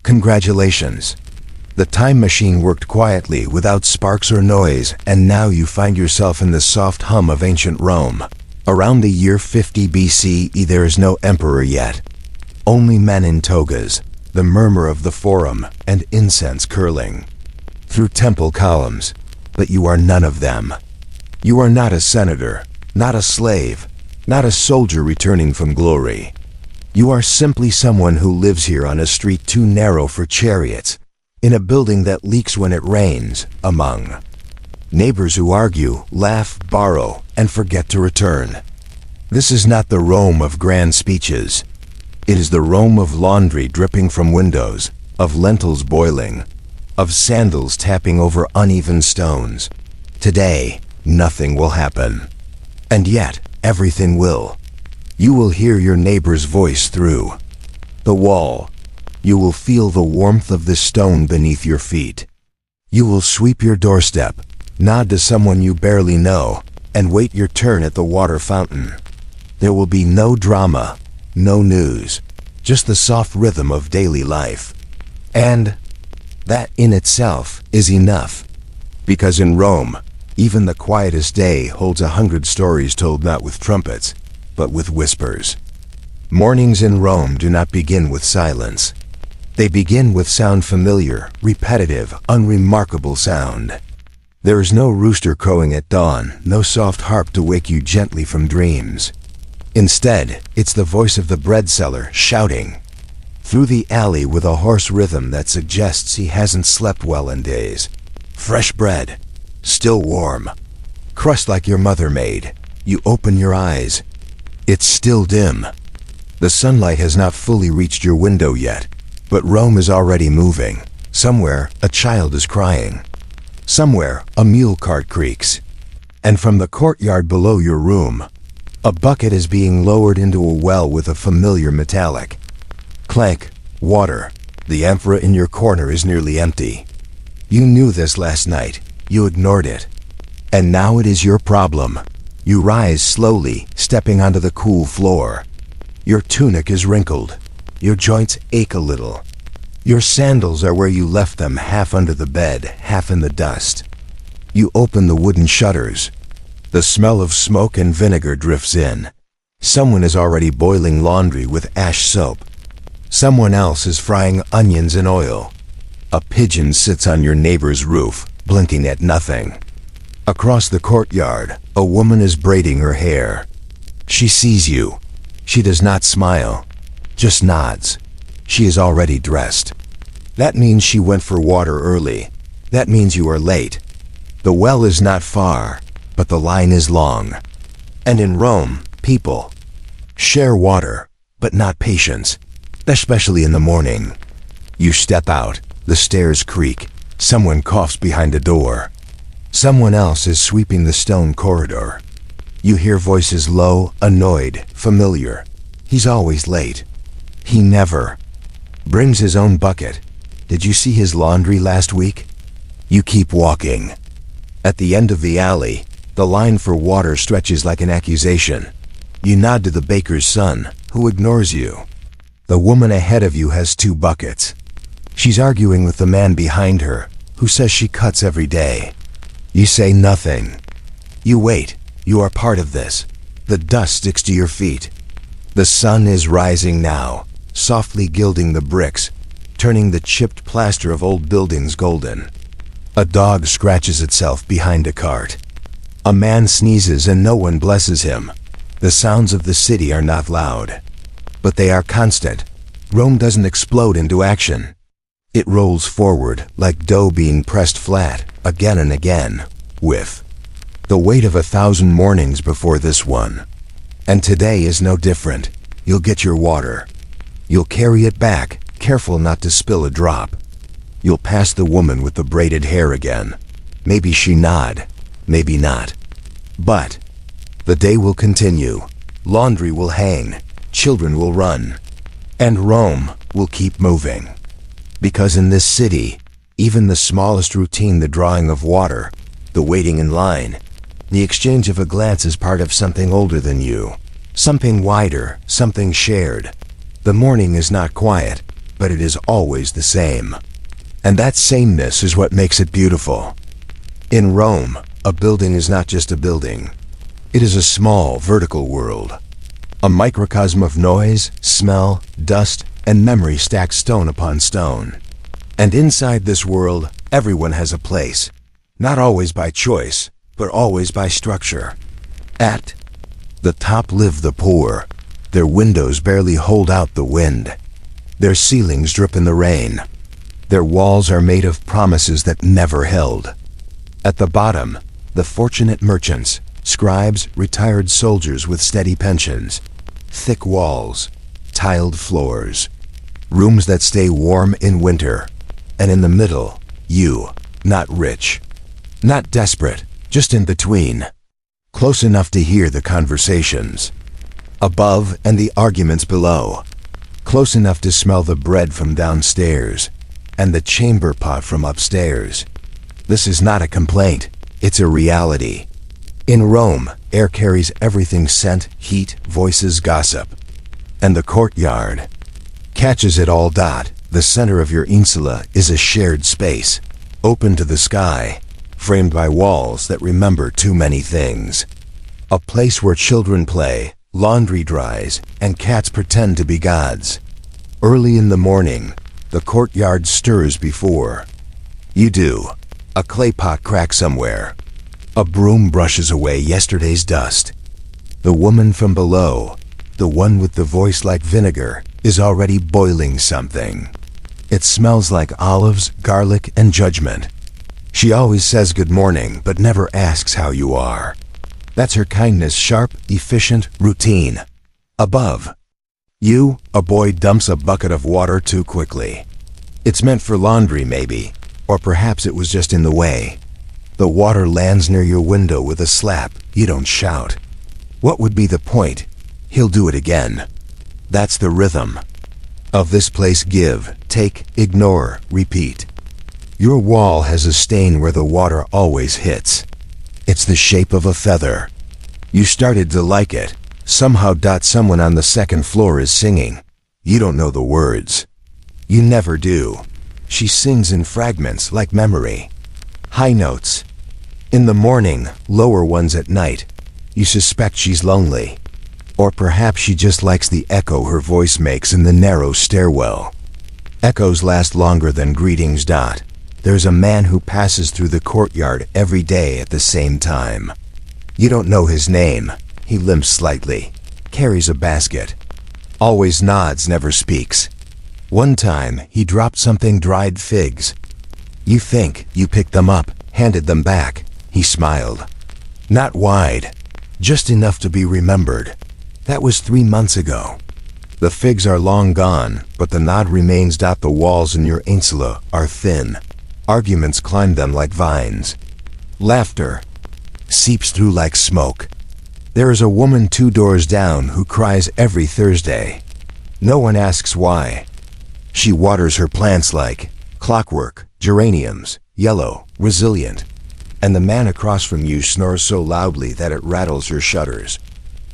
Congratulations. The time machine worked quietly without sparks or noise, and now you find yourself in the soft hum of ancient Rome. Around the year 50 BCE, there is no emperor yet. Only men in togas, the murmur of the forum, and incense curling through temple columns. But you are none of them. You are not a senator, not a slave, not a soldier returning from glory. You are simply someone who lives here on a street too narrow for chariots, in a building that leaks when it rains, among neighbors who argue, laugh, borrow, and forget to return. This is not the Rome of grand speeches. It is the Rome of laundry dripping from windows, of lentils boiling, of sandals tapping over uneven stones. Today, nothing will happen. And yet, everything will. You will hear your neighbor's voice through the wall. You will feel the warmth of the stone beneath your feet. You will sweep your doorstep, nod to someone you barely know, and wait your turn at the water fountain. There will be no drama, no news, just the soft rhythm of daily life. And that in itself is enough. Because in Rome, even the quietest day holds 100 stories told not with trumpets, but with whispers. Mornings in Rome do not begin with silence. They begin with sound familiar, repetitive, unremarkable sound. There is no rooster crowing at dawn, no soft harp to wake you gently from dreams. Instead, it's the voice of the bread seller shouting through the alley with a hoarse rhythm that suggests he hasn't slept well in days. Fresh bread, still warm, crust like your mother made. You open your eyes. It's still dim. The sunlight has not fully reached your window yet, but Rome is already moving. Somewhere, a child is crying. Somewhere, a mule cart creaks. And from the courtyard below your room, a bucket is being lowered into a well with a familiar metallic clank. Water. The amphora in your corner is nearly empty. You knew this last night. You ignored it. And now it is your problem. You rise slowly, stepping onto the cool floor. Your tunic is wrinkled. Your joints ache a little. Your sandals are where you left them, half under the bed, half in the dust. You open the wooden shutters. The smell of smoke and vinegar drifts in. Someone is already boiling laundry with ash soap. Someone else is frying onions in oil. A pigeon sits on your neighbor's roof, blinking at nothing. Across the courtyard, a woman is braiding her hair. She sees you. She does not smile, just nods. She is already dressed. That means she went for water early. That means you are late. The well is not far, but the line is long. And in Rome, people share water, but not patience, especially in the morning. You step out, the stairs creak, someone coughs behind a door. Someone else is sweeping the stone corridor. You hear voices low, annoyed, familiar. He's always late. He never brings his own bucket. Did you see his laundry last week? You keep walking. At the end of the alley, the line for water stretches like an accusation. You nod to the baker's son, who ignores you. The woman ahead of you has 2 buckets. She's arguing with the man behind her, who says she cuts every day. You say nothing. You wait. You are part of this. The dust sticks to your feet. The sun is rising now, softly gilding the bricks, turning the chipped plaster of old buildings golden. A dog scratches itself behind a cart. A man sneezes and no one blesses him. The sounds of the city are not loud, but they are constant. Rome doesn't explode into action. It rolls forward like dough being pressed flat, again and again, with the weight of 1,000 mornings before this one. And today is no different. You'll get your water. You'll carry it back, careful not to spill a drop. You'll pass the woman with the braided hair again. Maybe she nod, maybe not. But the day will continue. Laundry will hang. Children will run. And Rome will keep moving. Because in this city, even the smallest routine, the drawing of water, the waiting in line, the exchange of a glance is part of something older than you. Something wider, something shared. The morning is not quiet. but it is always the same. And that sameness is what makes it beautiful. In Rome, a building is not just a building. It is a small, vertical world. A microcosm of noise, smell, dust, and memory stacked stone upon stone. And inside this world, everyone has a place. Not always by choice, but always by structure. At the top live the poor. Their windows barely hold out the wind. Their ceilings drip in the rain. Their walls are made of promises that never held. At the bottom, the fortunate merchants, scribes, retired soldiers with steady pensions. Thick walls, tiled floors, rooms that stay warm in winter. And in the middle, you, not rich, not desperate, just in between. Close enough to hear the conversations above and the arguments below. Close enough to smell the bread from downstairs and the chamber pot from upstairs. This is not a complaint, it's a reality. In Rome, air carries everything: scent, heat, voices, gossip. And the courtyard catches it all. The center of your insula is a shared space, open to the sky, framed by walls that remember too many things. A place where children play, laundry dries, and cats pretend to be gods. Early in the morning, the courtyard stirs before you do. A clay pot cracks somewhere. A broom brushes away yesterday's dust. The woman from below, the one with the voice like vinegar, is already boiling something. It smells like olives, garlic, and judgment. She always says good morning, but never asks how you are. That's her kindness, sharp, efficient, routine. Above you, a boy dumps a bucket of water too quickly. It's meant for laundry, maybe, or perhaps it was just in the way. The water lands near your window with a slap. You don't shout. What would be the point? He'll do it again. That's the rhythm of this place. Give, take, ignore, repeat. Your wall has a stain where the water always hits. It's the shape of a feather. You started to like it. Somehow. Someone on the second floor is singing. You don't know the words. You never do. She sings in fragments like memory. High notes in the morning, lower ones at night. You suspect she's lonely. Or perhaps she just likes the echo her voice makes in the narrow stairwell. Echoes last longer than greetings. There's a man who passes through the courtyard every day at the same time. You don't know his name. He limps slightly, carries a basket, always nods, never speaks. One time, he dropped something: dried figs. You think you picked them up, handed them back. He smiled. Not wide, just enough to be remembered. That was 3 months ago. The figs are long gone, but the nod remains. The walls in your insula are thin. Arguments climb them like vines. Laughter seeps through like smoke. There is a woman 2 doors down who cries every Thursday. No one asks why. She waters her plants like clockwork, geraniums, yellow, resilient. And the man across from you snores so loudly that it rattles your shutters.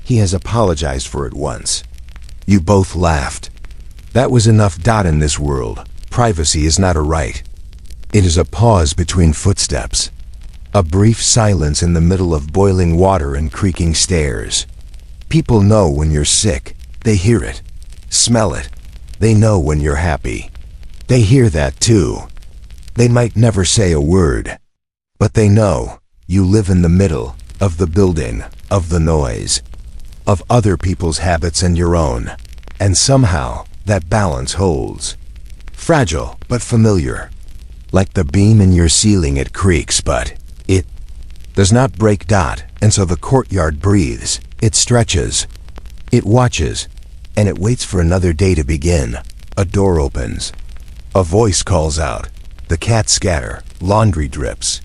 He has apologized for it once. You both laughed. That was enough. In this world, privacy is not a right. It is a pause between footsteps. A brief silence in the middle of boiling water and creaking stairs. People know when you're sick. They hear it, smell it. They know when you're happy. They hear that too. They might never say a word, but they know you live in the middle of the building, of the noise, of other people's habits and your own. And somehow that balance holds. Fragile, but familiar. Like the beam in your ceiling, it creaks, but it does not break. And so the courtyard breathes. It stretches. It watches. And it waits for another day to begin. A door opens. A voice calls out. The cats scatter. Laundry drips.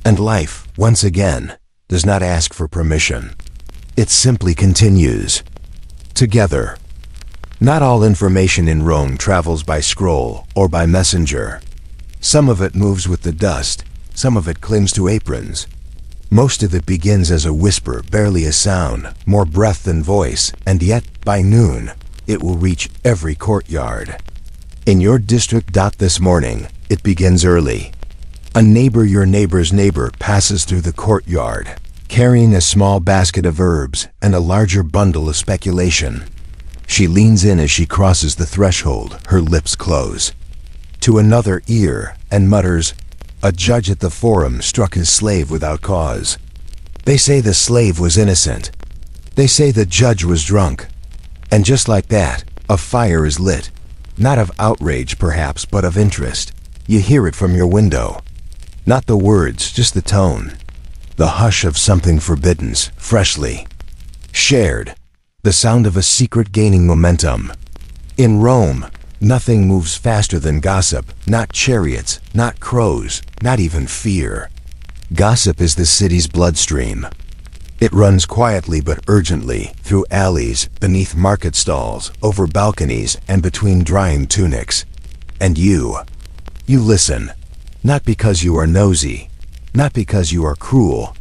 And life, once again, does not ask for permission. It simply continues. Together. Not all information in Rome travels by scroll or by messenger. Some of it moves with the dust. Some of it clings to aprons. Most of it begins as a whisper, barely a sound, more breath than voice, and yet, by noon, it will reach every courtyard. In your district. This morning, it begins early. A neighbor, your neighbor's neighbor, passes through the courtyard, carrying a small basket of herbs and a larger bundle of speculation. She leans in as she crosses the threshold, her lips close. To another ear, and mutters, "A judge at the forum struck his slave without cause. They say the slave was innocent. They say the judge was drunk." And just like that, a fire is lit. Not of outrage, perhaps, but of interest. You hear it from your window. Not the words, just the tone. The hush of something forbidden, freshly shared. The sound of a secret gaining momentum. In Rome, nothing moves faster than gossip. Not chariots, not crows, not even fear. Gossip is the city's bloodstream. It runs quietly but urgently, through alleys, beneath market stalls, over balconies, and between drying tunics. And you listen. Not because you are nosy, not because you are cruel,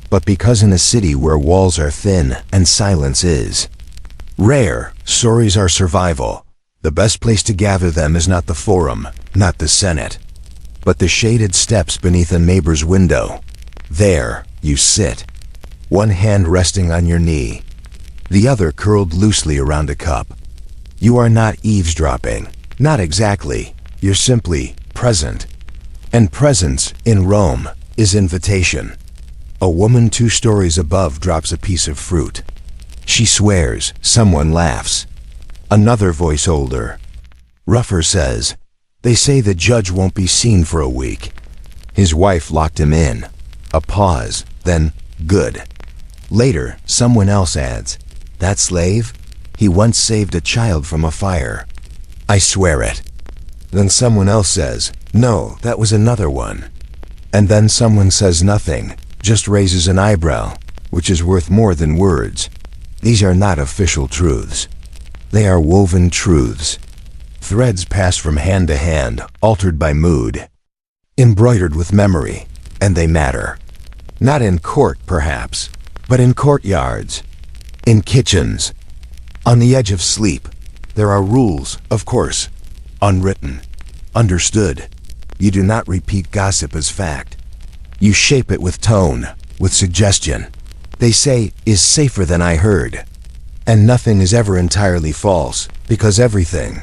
but because in a city where walls are thin and silence is rare, stories are survival. The best place to gather them is not the forum, not the Senate, but the shaded steps beneath a neighbor's window. There you sit, one hand resting on your knee, the other curled loosely around a cup. You are not eavesdropping, not exactly. You're simply present. And presence, in Rome, is invitation. A woman 2 stories above drops a piece of fruit. She swears, someone laughs. Another voice, older, rougher, says, "They say the judge won't be seen for a week. His wife locked him in." A pause, then, "Good." Later, someone else adds, "That slave? He once saved a child from a fire. I swear it." Then someone else says, "No, that was another one." And then someone says nothing, just raises an eyebrow, which is worth more than words. These are not official truths. They are woven truths. Threads passed from hand to hand, altered by mood, embroidered with memory, and they matter. Not in court, perhaps, but in courtyards, in kitchens, on the edge of sleep. There are rules, of course, unwritten, understood. You do not repeat gossip as fact. You shape it with tone, with suggestion. They say, "is safer than I heard." And nothing is ever entirely false, because everything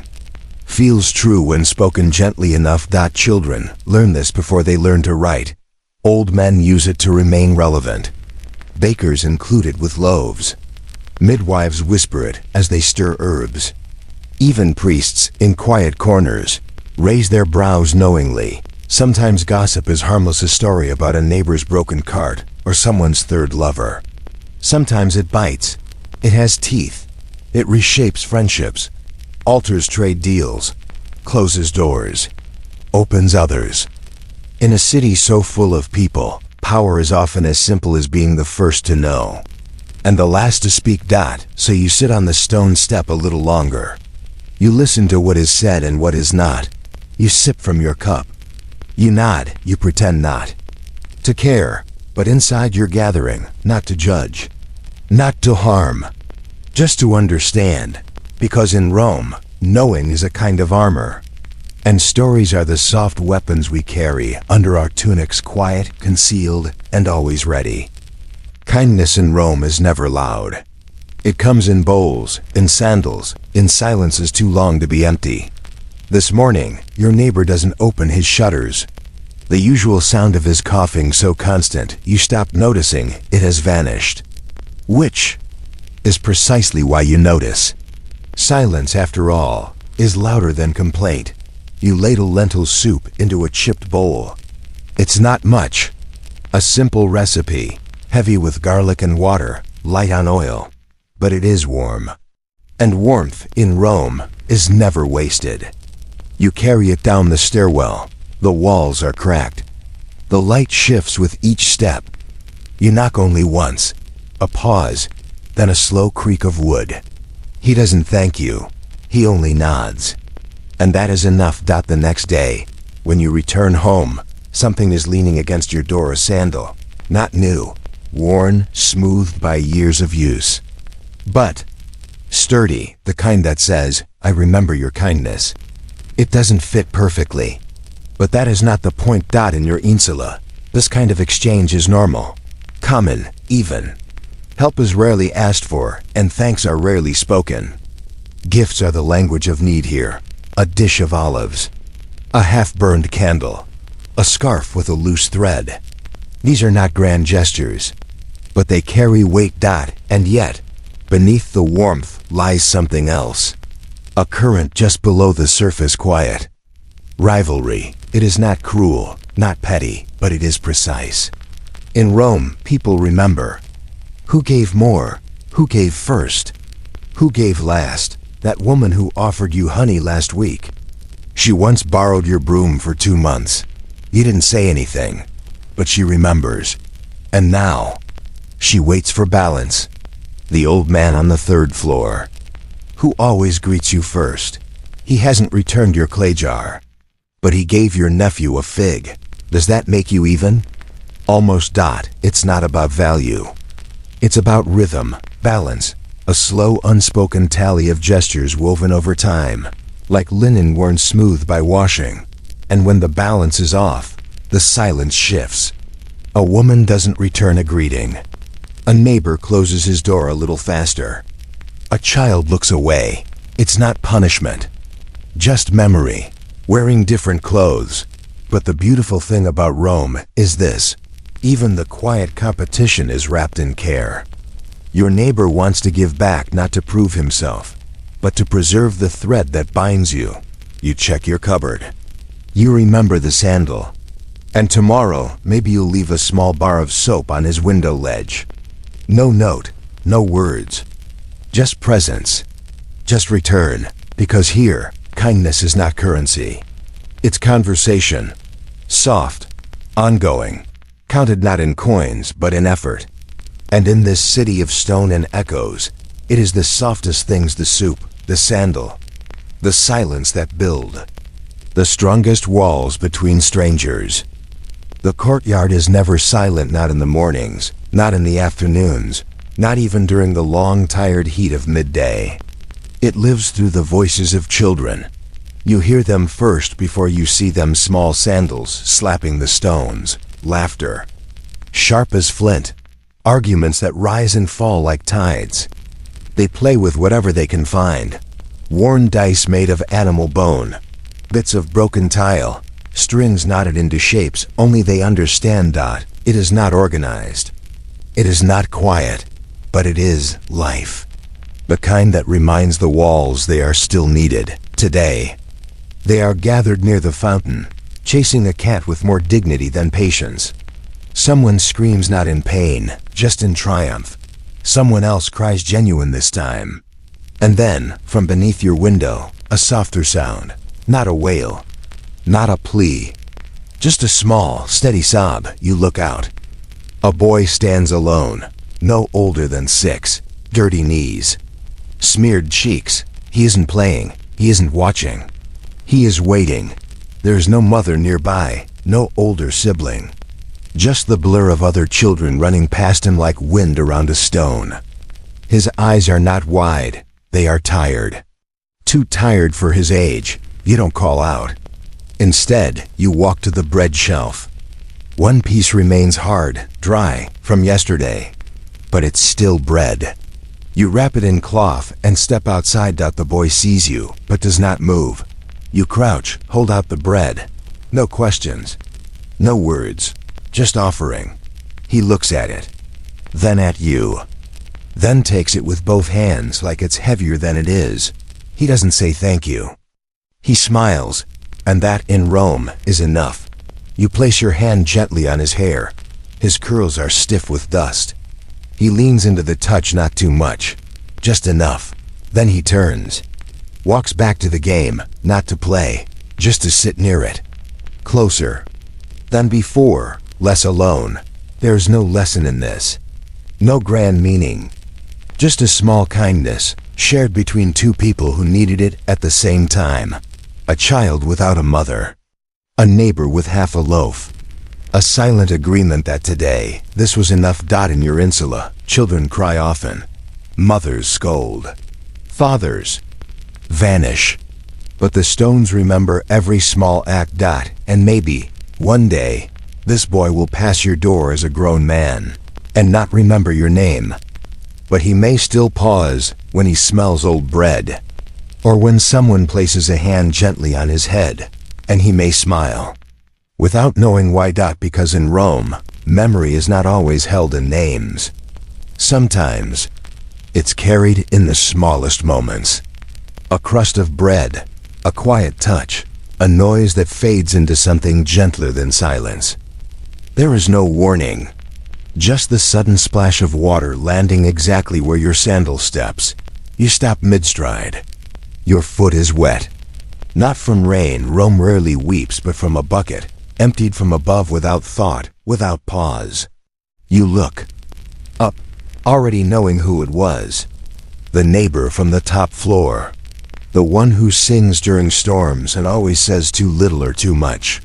feels true when spoken gently enough. Children learn this before they learn to write. Old men use it to remain relevant. Bakers include it with loaves. Midwives whisper it as they stir herbs. Even priests, in quiet corners, raise their brows knowingly. Sometimes gossip is harmless, a story about a neighbor's broken cart or someone's third lover. Sometimes it bites. It has teeth. It reshapes friendships, alters trade deals, closes doors, opens others. In a city so full of people, power is often as simple as being the first to know and the last to speak. So you sit on the stone step a little longer. You listen to what is said and what is not. You sip from your cup. You nod, you pretend not to care, but inside you're gathering, not to judge, not to harm, just to understand. Because in Rome, knowing is a kind of armor, and stories are the soft weapons we carry under our tunics, quiet, concealed, and always ready. Kindness in Rome is never loud. It comes in bowls, in sandals, in silences too long to be empty. This morning, your neighbor doesn't open his shutters. The usual sound of his coughing so constant, you stop noticing it has vanished. Which is precisely why you notice. Silence, after all, is louder than complaint. You ladle lentil soup into a chipped bowl. It's not much. A simple recipe, heavy with garlic and water, light on oil. But it is warm. And warmth, in Rome, is never wasted. You carry it down the stairwell. The walls are cracked. The light shifts with each step. You knock only once. A pause, then a slow creak of wood. He doesn't thank you. He only nods. And that is enough. The next day, when you return home, something is leaning against your door, a sandal. Not new, worn, smoothed by years of use, but sturdy, the kind that says, "I remember your kindness." It doesn't fit perfectly. But that is not the point. In your insula, this kind of exchange is normal, common, even. Help is rarely asked for, and thanks are rarely spoken. Gifts are the language of need here. A dish of olives, a half-burned candle, a scarf with a loose thread. These are not grand gestures, but they carry weight. And yet, beneath the warmth lies something else. A current just below the surface, quiet. Rivalry. It is not cruel, not petty, but it is precise. In Rome, people remember. Who gave more? Who gave first? Who gave last? That woman who offered you honey last week. She once borrowed your broom for 2 months. You didn't say anything, but she remembers. And now, she waits for balance. The old man on the 3rd floor, who always greets you first. He hasn't returned your clay jar, but he gave your nephew a fig. Does that make you even? Almost. It's not about value. It's about rhythm, balance, a slow, unspoken tally of gestures woven over time, like linen worn smooth by washing. And when the balance is off, the silence shifts. A woman doesn't return a greeting. A neighbor closes his door a little faster. A child looks away. It's not punishment, just memory, wearing different clothes. But the beautiful thing about Rome is this. Even the quiet competition is wrapped in care. Your neighbor wants to give back, not to prove himself, but to preserve the thread that binds you. You check your cupboard. You remember the sandal. And tomorrow, maybe you'll leave a small bar of soap on his window ledge. No note, no words. Just presence. Just return. Because here, kindness is not currency. It's conversation. Soft. Ongoing. Counted not in coins, but in effort. And in this city of stone and echoes, it is the softest things, the soup, the sandal, the silence that build, the strongest walls between strangers. The courtyard is never silent, not in the mornings, not in the afternoons, not even during the long, tired heat of midday. It lives through the voices of children. You hear them first before you see them, small sandals slapping the stones, laughter, sharp as flint, arguments that rise and fall like tides. They play with whatever they can find. Worn dice made of animal bone, bits of broken tile, strings knotted into shapes only they understand. It is not organized. It is not quiet, but it is life. The kind that reminds the walls they are still needed, today. They are gathered near the fountain, chasing a cat with more dignity than patience. Someone screams not in pain, just in triumph. Someone else cries genuine this time. And then, from beneath your window, a softer sound. Not a wail, not a plea. Just a small, steady sob. You look out. A boy stands alone, no older than 6, dirty knees, smeared cheeks. He isn't playing, he isn't watching. He is waiting. There is no mother nearby, no older sibling. Just the blur of other children running past him like wind around a stone. His eyes are not wide, they are tired. Too tired for his age. You don't call out. Instead, you walk to the bread shelf. One piece remains hard, dry, from yesterday, but it's still bread. You wrap it in cloth and step outside. The boy sees you, but does not move. You crouch, hold out the bread. No questions, no words, just offering. He looks at it, then at you, then takes it with both hands like it's heavier than it is. He doesn't say thank you. He smiles, and that, in Rome, is enough. You place your hand gently on his hair. His curls are stiff with dust. He leans into the touch, not too much, just enough. Then he turns, walks back to the game, not to play, just to sit near it. Closer than before, less alone. There's no lesson in this, no grand meaning, just a small kindness shared between two people who needed it at the same time. A child without a mother, a neighbor with half a loaf, a silent agreement that today this was enough. In your insula, children cry often, mothers scold, fathers vanish. But the stones remember every small act. And maybe, one day, this boy will pass your door as a grown man and not remember your name. But he may still pause when he smells old bread, or when someone places a hand gently on his head, and he may smile, without knowing why. Because in Rome, memory is not always held in names. Sometimes, it's carried in the smallest moments. A crust of bread, a quiet touch, a noise that fades into something gentler than silence. There is no warning, just the sudden splash of water landing exactly where your sandal steps. You stop mid-stride. Your foot is wet. Not from rain. Rome rarely weeps, but from a bucket, emptied from above without thought, without pause. You look up, already knowing who it was. The neighbor from the top floor. The one who sings during storms and always says too little or too much.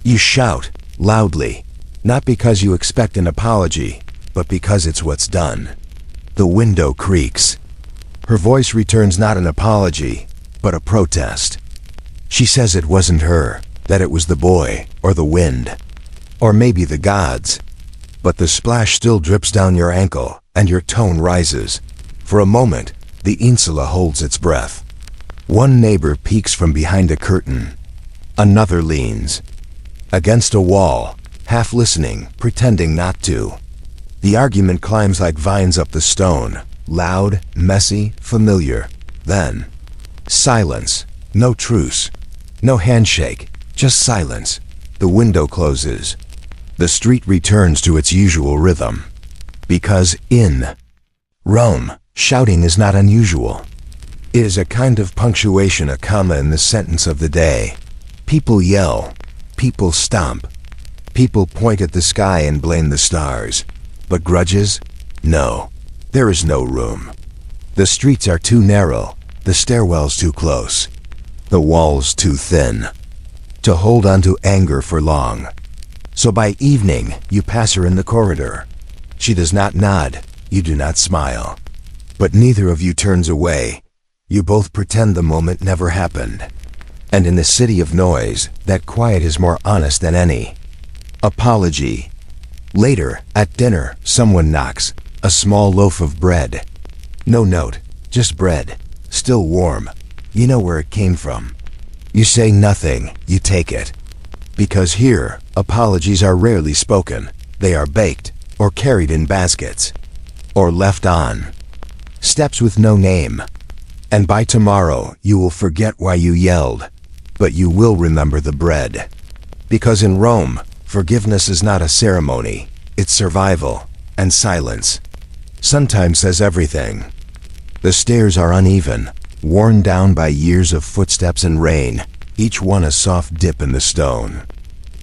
You shout, loudly, not because you expect an apology, but because it's what's done. The window creaks. Her voice returns not an apology, but a protest. She says it wasn't her, that it was the boy, or the wind, or maybe the gods. But the splash still drips down your ankle, and your tone rises. For a moment, the insula holds its breath. One neighbor peeks from behind a curtain. Another leans against a wall, half listening, pretending not to. The argument climbs like vines up the stone, loud, messy, familiar. Then, silence. No truce. No handshake. Just silence. The window closes. The street returns to its usual rhythm. Because in Rome, shouting is not unusual. It is a kind of punctuation, a comma in the sentence of the day. People yell. People stomp. People point at the sky and blame the stars. But grudges? No. There is no room. The streets are too narrow, the stairwells too close, the walls too thin, to hold on to anger for long. So by evening, you pass her in the corridor. She does not nod, you do not smile. But neither of you turns away. You both pretend the moment never happened. And in the city of noise, that quiet is more honest than any. Apology. Later, at dinner, someone knocks. A small loaf of bread. No note, just bread. Still warm. You know where it came from. You say nothing, you take it. Because here, apologies are rarely spoken. They are baked, or carried in baskets, or left on steps with no name. And by tomorrow, you will forget why you yelled, but you will remember the bread. Because in Rome, forgiveness is not a ceremony, it's survival, and silence sometimes says everything. The stairs are uneven, worn down by years of footsteps and rain, each one a soft dip in the stone.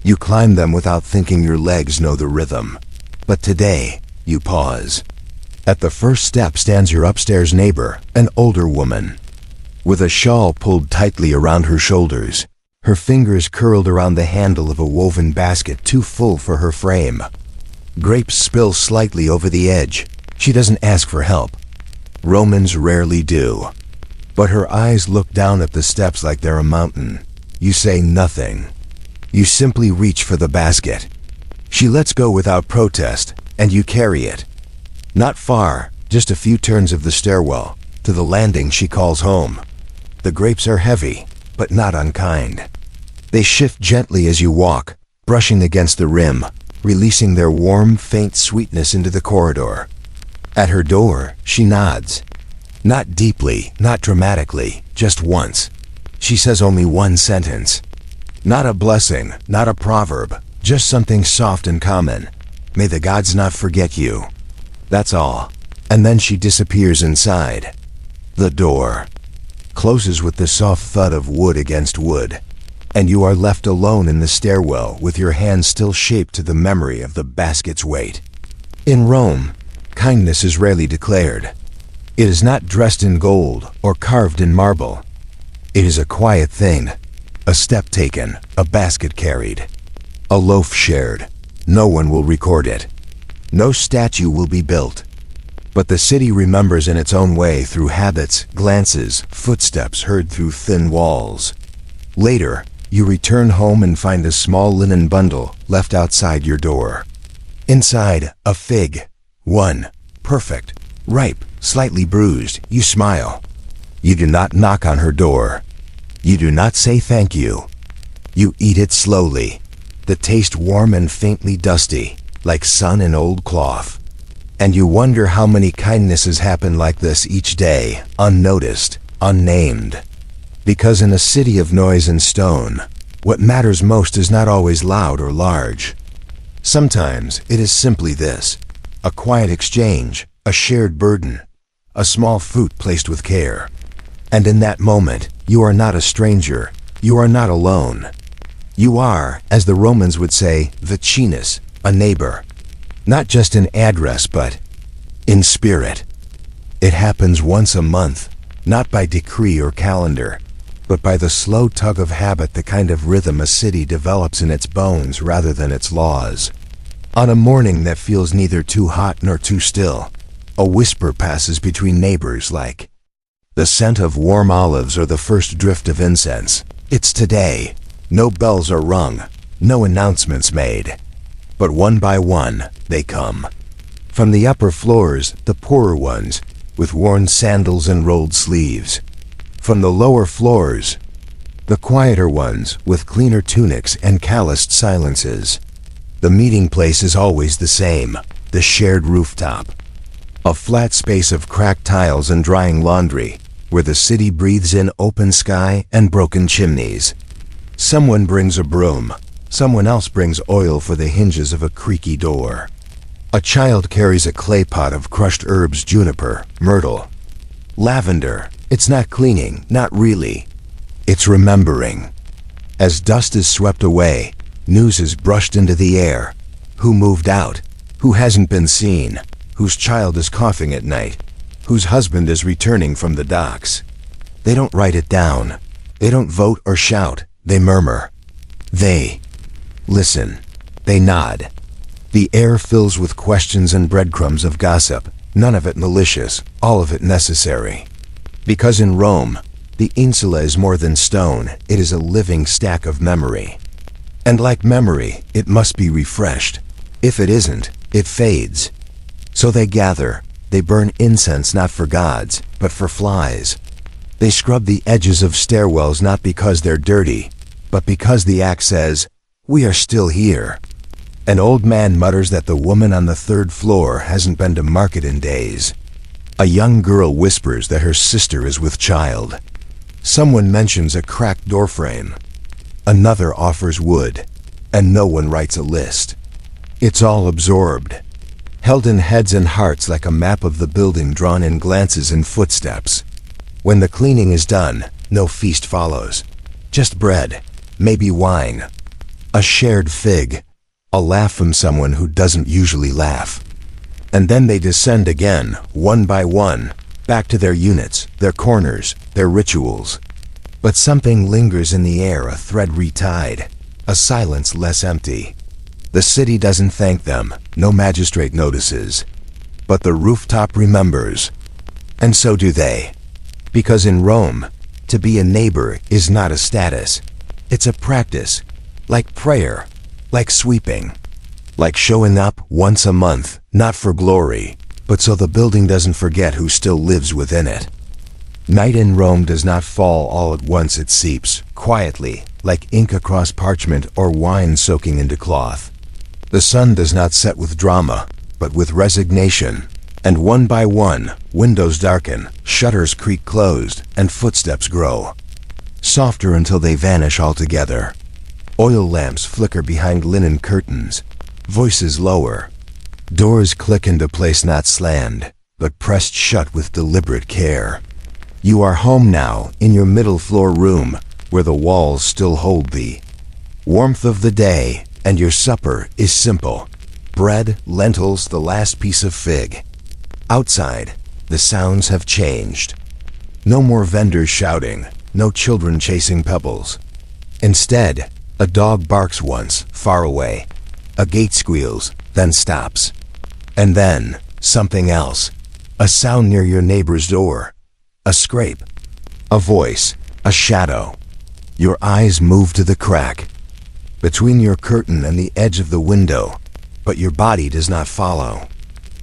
You climb them without thinking your legs know the rhythm. But today, you pause. At the first step stands your upstairs neighbor, an older woman, with a shawl pulled tightly around her shoulders, her fingers curled around the handle of a woven basket too full for her frame. Grapes spill slightly over the edge. She doesn't ask for help. Romans rarely do. But her eyes look down at the steps like they're a mountain. You say nothing. You simply reach for the basket. She lets go without protest, and you carry it. Not far, just a few turns of the stairwell, to the landing she calls home. The grapes are heavy, but not unkind. They shift gently as you walk, brushing against the rim, releasing their warm, faint sweetness into the corridor. At her door, she nods. Not deeply, not dramatically, just once. She says only one sentence. Not a blessing, not a proverb, just something soft and common. May the gods not forget you. That's all. And then she disappears inside. The door closes with the soft thud of wood against wood, and you are left alone in the stairwell with your hands still shaped to the memory of the basket's weight. In Rome, kindness is rarely declared. It is not dressed in gold or carved in marble. It is a quiet thing, a step taken, a basket carried, a loaf shared. No one will record it. No statue will be built. But the city remembers in its own way through habits, glances, footsteps heard through thin walls. Later, you return home and find a small linen bundle left outside your door. Inside, a fig. One. Perfect. Ripe. Slightly bruised. You smile. You do not knock on her door. You do not say thank you. You eat it slowly. The taste warm and faintly dusty, like sun in old cloth. And you wonder how many kindnesses happen like this each day, unnoticed, unnamed. Because in a city of noise and stone, what matters most is not always loud or large. Sometimes it is simply this: a quiet exchange, a shared burden, a small fruit placed with care. And in that moment, you are not a stranger, you are not alone. You are, as the Romans would say, vecinus, a neighbor. Not just in address, but in spirit. It happens once a month, not by decree or calendar, but by the slow tug of habit, the kind of rhythm a city develops in its bones rather than its laws. On a morning that feels neither too hot nor too still, a whisper passes between neighbors like the scent of warm olives or the first drift of incense. It's today. No bells are rung, no announcements made. But one by one, they come. From the upper floors, the poorer ones, with worn sandals and rolled sleeves. From the lower floors, the quieter ones, with cleaner tunics and calloused silences. The meeting place is always the same, the shared rooftop. A flat space of cracked tiles and drying laundry, where the city breathes in open sky and broken chimneys. Someone brings a broom. Someone else brings oil for the hinges of a creaky door. A child carries a clay pot of crushed herbs, juniper, myrtle, lavender. It's not cleaning, not really. It's remembering. As dust is swept away, news is brushed into the air. Who moved out? Who hasn't been seen? Whose child is coughing at night? Whose husband is returning from the docks? They don't write it down. They don't vote or shout. They murmur. They listen. They nod. The air fills with questions and breadcrumbs of gossip, none of it malicious, all of it necessary. Because in Rome, the insula is more than stone, it is a living stack of memory. And like memory, it must be refreshed. If it isn't, it fades. So they gather, they burn incense not for gods, but for flies. They scrub the edges of stairwells not because they're dirty, but because the act says, "We are still here." An old man mutters that the woman on the third floor hasn't been to market in days. A young girl whispers that her sister is with child. Someone mentions a cracked doorframe. Another offers wood, and no one writes a list. It's all absorbed, held in heads and hearts like a map of the building drawn in glances and footsteps. When the cleaning is done, no feast follows. Just bread, maybe wine, a shared fig, a laugh from someone who doesn't usually laugh. And then they descend again, one by one, back to their units, their corners, their rituals. But something lingers in the air, a thread retied, a silence less empty. The city doesn't thank them, no magistrate notices. But the rooftop remembers. And so do they. Because in Rome, to be a neighbor is not a status. It's a practice, like prayer, like sweeping, like showing up once a month, not for glory, but so the building doesn't forget who still lives within it. Night in Rome does not fall all at once, it seeps, quietly, like ink across parchment or wine soaking into cloth. The sun does not set with drama, but with resignation. And one by one, windows darken, shutters creak closed, and footsteps grow. Softer until they vanish altogether. Oil lamps flicker behind linen curtains. Voices lower. Doors click into place not slammed, but pressed shut with deliberate care. You are home now, in your middle floor room, where the walls still hold the warmth of the day, and your supper is simple. Bread, lentils, the last piece of fig. Outside, the sounds have changed. No more vendors shouting, no children chasing pebbles. Instead, a dog barks once, far away. A gate squeals, then stops. And then, something else. a sound near your neighbor's door, a scrape, a voice, a shadow. Your eyes move to the crack between your curtain and the edge of the window, but your body does not follow.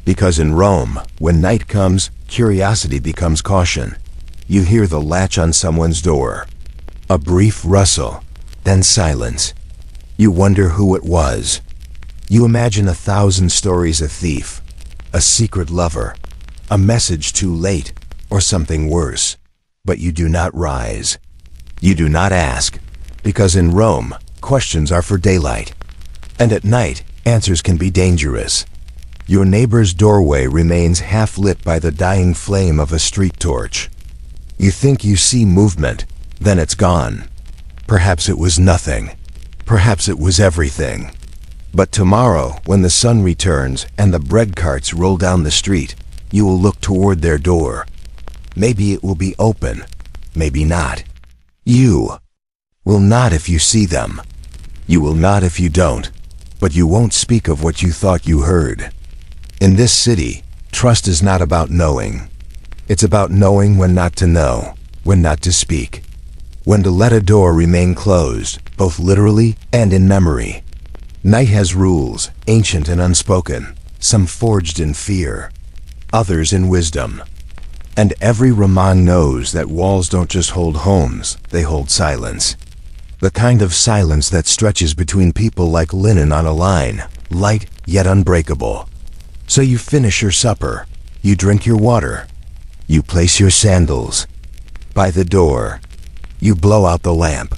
Because in Rome, when night comes, curiosity becomes caution. You hear the latch on someone's door. A brief rustle, then silence. You wonder who it was. You imagine 1,000 stories: a thief, a secret lover, a message too late, or something worse. But you do not rise. You do not ask, because in Rome, questions are for daylight. And at night, answers can be dangerous. Your neighbor's doorway remains half lit by the dying flame of a street torch. You think you see movement, then it's gone. Perhaps it was nothing. Perhaps it was everything. But tomorrow, when the sun returns and the bread carts roll down the street, you will look toward their door. Maybe it will be open, maybe not. You will not if you see them. You will not if you don't, but you won't speak of what you thought you heard. In this city, trust is not about knowing. It's about knowing when not to know, when not to speak, when to let a door remain closed, both literally and in memory. Night has rules, ancient and unspoken, some forged in fear, others in wisdom. And every Raman knows that walls don't just hold homes, they hold silence. The kind of silence that stretches between people like linen on a line, light yet unbreakable. So you finish your supper, you drink your water, you place your sandals by the door, you blow out the lamp.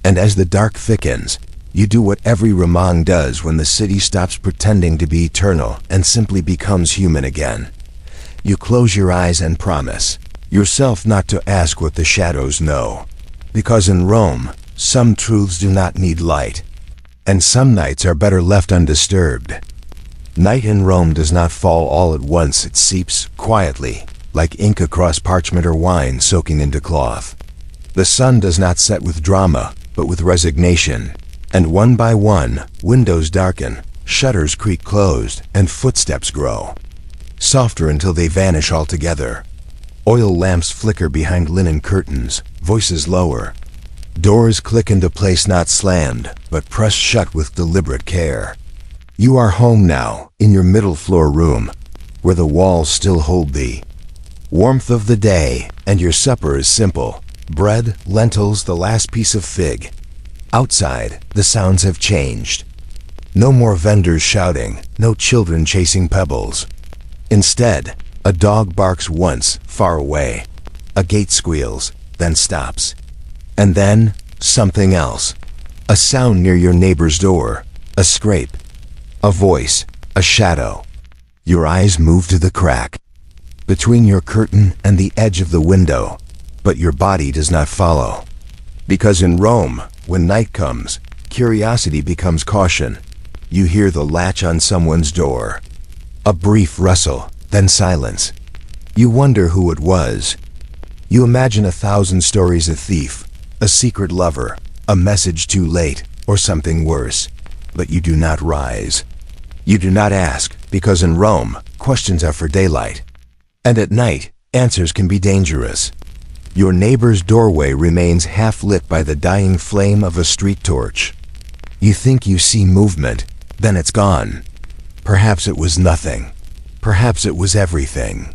And as the dark thickens, you do what every Raman does when the city stops pretending to be eternal and simply becomes human again. You close your eyes and promise yourself not to ask what the shadows know. Because in Rome, some truths do not need light, and some nights are better left undisturbed. Night in Rome does not fall all at once. It seeps quietly, like ink across parchment or wine soaking into cloth. The sun does not set with drama, but with resignation. And one by one, windows darken, shutters creak closed, and footsteps grow. Softer until they vanish altogether. Oil lamps flicker behind linen curtains, voices lower. Doors click into place, not slammed, but pressed shut with deliberate care. You are home now, in your middle floor room, where the walls still hold the warmth of the day, and your supper is simple. Bread, lentils, the last piece of fig. Outside, the sounds have changed. No more vendors shouting, no children chasing pebbles. Instead, a dog barks once, far away. A gate squeals, then stops. And then, something else. A sound near your neighbor's door. A scrape. A voice. A shadow. Your eyes move to the crack between your curtain and the edge of the window, but your body does not follow. Because in Rome, when night comes, curiosity becomes caution. You hear the latch on someone's door. A brief rustle, then silence. You wonder who it was. You imagine 1,000 stories: a thief, a secret lover, a message too late, or something worse. But you do not rise. You do not ask, because in Rome, questions are for daylight. And at night, answers can be dangerous. Your neighbor's doorway remains half lit by the dying flame of a street torch. You think you see movement, then it's gone. Perhaps it was nothing. Perhaps it was everything.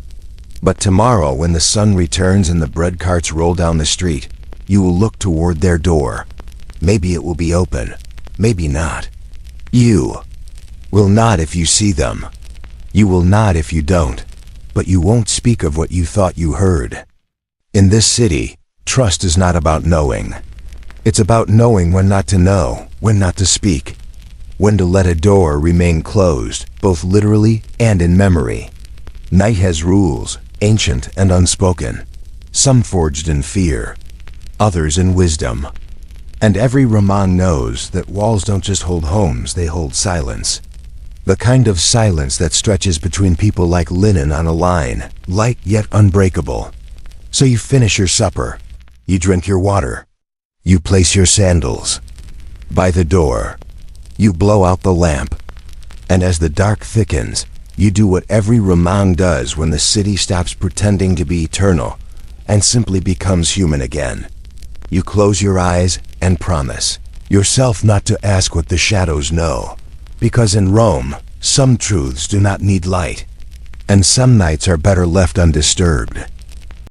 But tomorrow, when the sun returns and the bread carts roll down the street, you will look toward their door. Maybe it will be open, maybe not. You will not if you see them. You will not if you don't, but you won't speak of what you thought you heard. In this city, trust is not about knowing. It's about knowing when not to know, when not to speak, when to let a door remain closed, both literally and in memory. Night has rules, ancient and unspoken, some forged in fear, others in wisdom. And every Raman knows that walls don't just hold homes, they hold silence. The kind of silence that stretches between people like linen on a line, light yet unbreakable. So you finish your supper, you drink your water, you place your sandals by the door, you blow out the lamp, and as the dark thickens, You do what every Roman does when the city stops pretending to be eternal and simply becomes human again. You close your eyes and promise yourself not to ask what the shadows know. Because in Rome, some truths do not need light, and some nights are better left undisturbed.